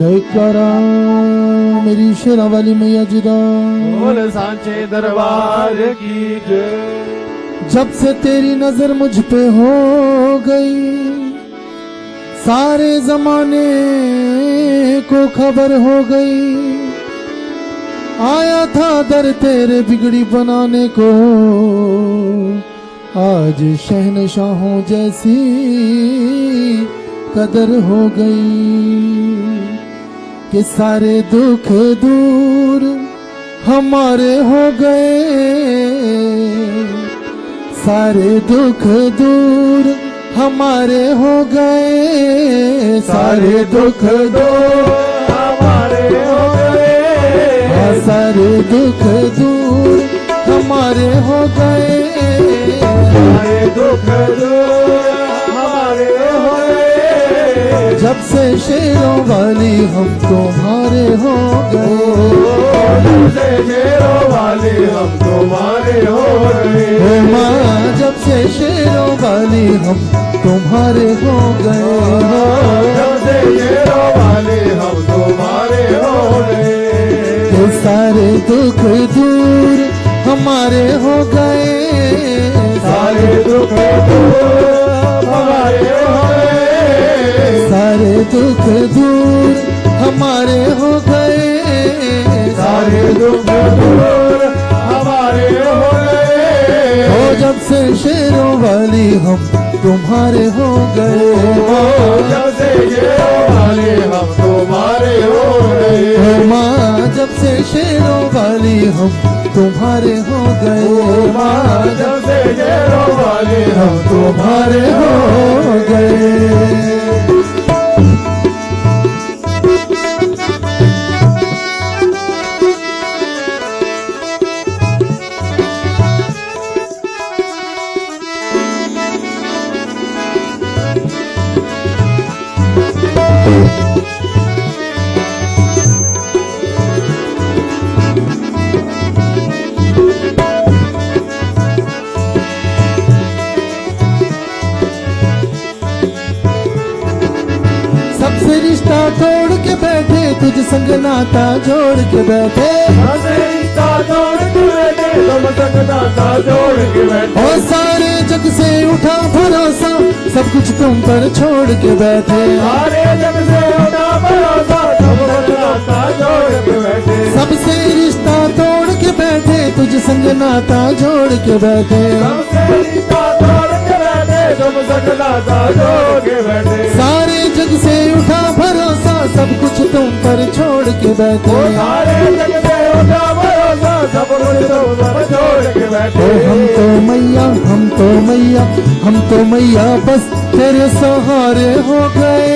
जयकारा मेरी शेरा वाली मैया जी दा, बोल सांचे दरबार की जय। जब से तेरी नजर मुझ पे हो गई, सारे जमाने को खबर हो गई। आया था दर तेरे बिगड़ी बनाने को, आज शहनशाहों जैसी कदर हो गई। कि सारे दुख दूर हमारे हो गए, सारे दुख दूर हमारे हो गए, सारे दुख दूर हमारे हो गए, सारे दुख दूर हमारे हो गए, सारे दुख दूर हमारे हो गए। जब से शेरों वाली हम तुम्हारे हो गए, जब से शेरों वाली हम तुम्हारे हो गए। हे माँ जब से शेरों वाली हम तुम्हारे हो गए, जब से शेरों वाले हम तुम्हारे हो गए। ये सारे दुख दूर हमारे हो गए, सारे दुख दूर हमारे हो गए, सारे दुख दूर हमारे हो गए, सारे दुख दूर हमारे हो गए। ओ जब से शेरों वाली हम तुम्हारे हो गए, जब से शेरों वाले हम तुम्हारे हो गए। ओ माँ जब से शेरों वाली हम तुम्हारे हो गए, माँ जब से शेरों वाले हम तुम्हारे हो गए। सबसे रिश्ता तोड़ के बैठे, तुझ संग नाता जोड़ के बैठे, हमसे रिश्ता तोड़ के बैठे, तुम संग नाता जोड़ के बैठे। और सारे जग से उठा भरोसा, सब कुछ तुम पर छोड़ के बैठे, सारे जग से उठा भरोसा, तुम संग नाता जोड़ के बैठे। सबसे रिश्ता तोड़ के बैठे, तुझ संग नाता जोड़ के बैठे, सबसे रिश्ता तोड़ के बैठे, तुम संग नाता जोड़ के बैठे। सारे जग से उठा भरोसा, सब कुछ तुम पर छोड़ के बैठे, सारे जग से उठा भरोसा, सब कुछ तुम पर छोड़ के बैठे। हम तो मैया, हम तो मैया, हम तो मैया बस तेरे सहारे हो गए,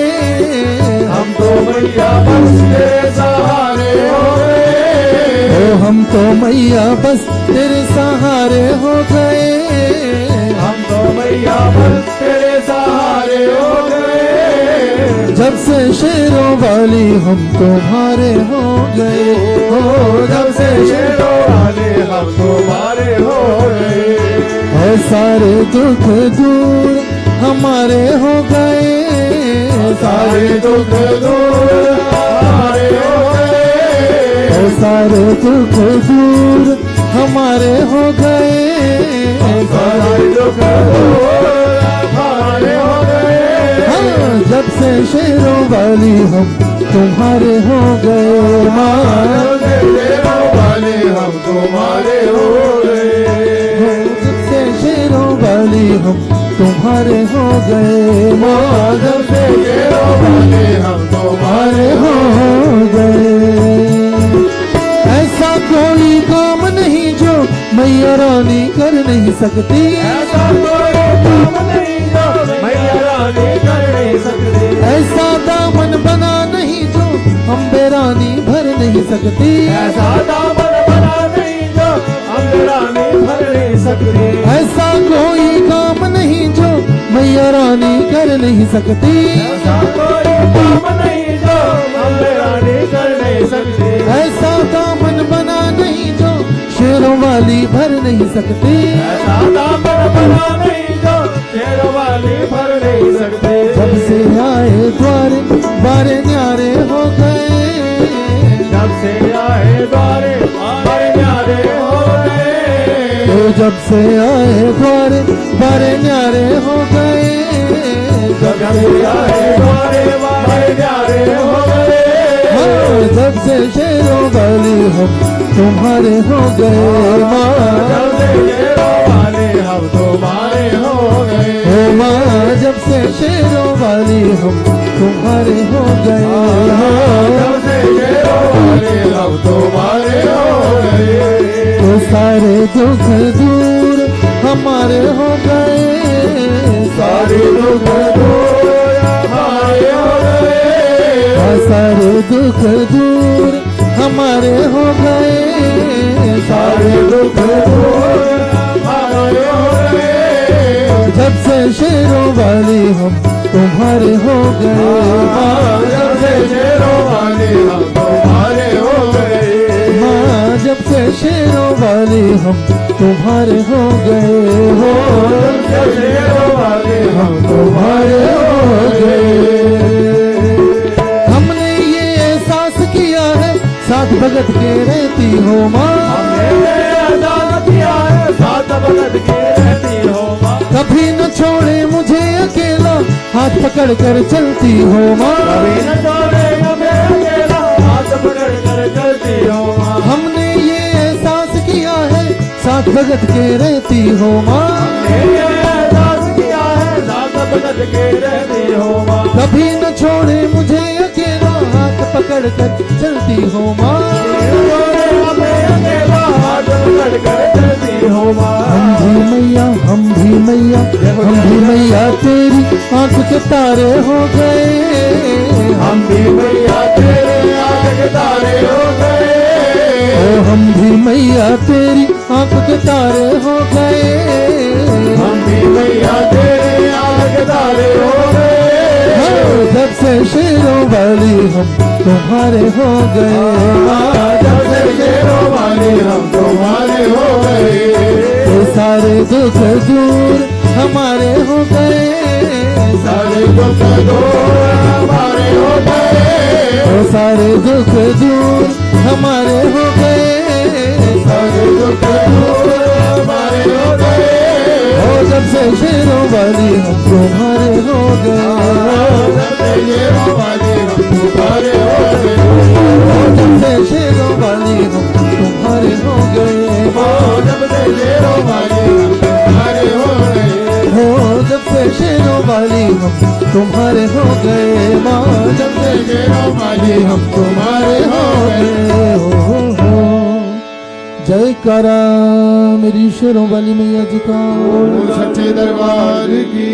हम तो मैया बस तेरे सहारे हो गए। हम तो मैया बस तेरे सहारे हो गए, हम तो मैया बस तेरे सहारे हो गए। जब से शेरों वाली हम तुम्हारे हो गए, जब से शेरों वाले हम तुम्हारे हो गए। और सारे दुख दूर हमारे हो गए, सारे दुख दूर हमारे हो गए। और सारे दुख दूर हमारे हो गए, सारे दुख दूर हमारे हो गए। हाँ, जब से शेरों वाली हम तुम्हारे हो गए, जब से शेरों वाले हम तुम्हारे हो गए। जब से शेरों वाली हम तुम्हारे हो गए, जब से शेरों वाले हम तुम्हारे हो गए। ऐसा कोई काम नहीं जो मैया रानी कर नहीं सकती, ऐसा कोई काम नहीं जो मैया रानी कर नहीं सकती। ऐसा दामन बना नहीं जो अम्बे रानी भर नहीं सकती, ऐसा दामन बना नहीं जो अम्बे रानी भर नहीं सकती। ऐसा कोई काम नहीं जो मैया रानी कर नहीं सकती, ऐसा कोई काम नहीं जो अम्बे रानी कर नहीं सकती। ऐसा दामन बना नहीं जो शेरों वाली भर नहीं सकती, ऐसा दामन बना नहीं जो शेरों वाली भर नहीं सकती। जब से आए द्वारे बारे न्यारे हो गए, जब से आए द्वारे बारे न्यारे हो गए, जब से आए द्वारे बारे न्यारे हो गए, जब से शेरों वाली हम तुम्हारे हो गए माँ, जब से शेरों वाले हम तुम्हारे हो गए, ओ माँ जब से शेरों वाली हम तुम्हारे हो गए, जब से शेरों वाले हम तुम्हारे हो गए, तो सारे दुख दूर हमारे हो गए, सारे दुख दूर हमारे हो गए, सारे दुख दूर हमारे हो गए, सारे दुख दूर हमारे हो गए, जब से शेरों वाली हम तुम्हारे हो गए, जब से शेरों वाले हम तुम्हारे हो गए, माँ जब से शेरों वाली हम तुम्हारे हो गए हो, जब से शेरों वाले हम तुम्हारे हो गए, हमने ये एहसास किया है साथ भगत के रहती हो माँ, हमने एहसास किया है साथ भगत के रहती हो माँ, कभी न छोड़े मुझे अकेला हाथ पकड़ कर चलती हो माँ, कभी न छोड़े हमें अकेला हाथ पकड़ कर चलती हो माँ, हमने ये एहसास किया है साथ भगत के रहती हो माँ, हमने ये एहसास किया है साथ भगत के रहती हो माँ, कभी न छोड़े मुझे अकेला हाथ पकड़ कर चलती हो माँ, हमें अकेला हाथ पकड़ कर चलती हो माँ, हम भी मैया तेरी आंख के तारे हो गए, हम भी मैया तेरे आंख के तारे हो गए, ओ हम भी मैया तेरी आंख के तारे हो गए, हम भी मैया तेरे आंख के तारे हो गए, जब से शेरों वाली हम तुम्हारे हो गए, जब से शेरों वाले हम तुम्हारे हो गए, ये सारे दुख दूर हमारे हो गए, सारे दुख दूर हमारे हो गए, वो सारे दुख दूर हमारे हो गए, सारे दुख दूर हमारे हो गए, ओ जब से शेरों वाली हम तुम्हारे हो गए, जब से शेरों वाले हम तुम्हारे हो गए, ओ जब से शेरों वाली हम तुम्हारे हो गए, जब से शेरों वाले हम तुम्हारे हो गए, हो जब से शेरों वाली हम तुम्हारे हो गए, जब से शेरों वाले हम तुम्हारे हो गए, हो जय करा मेरी शेरों वाली मैया जी का। सच्चे दरबार की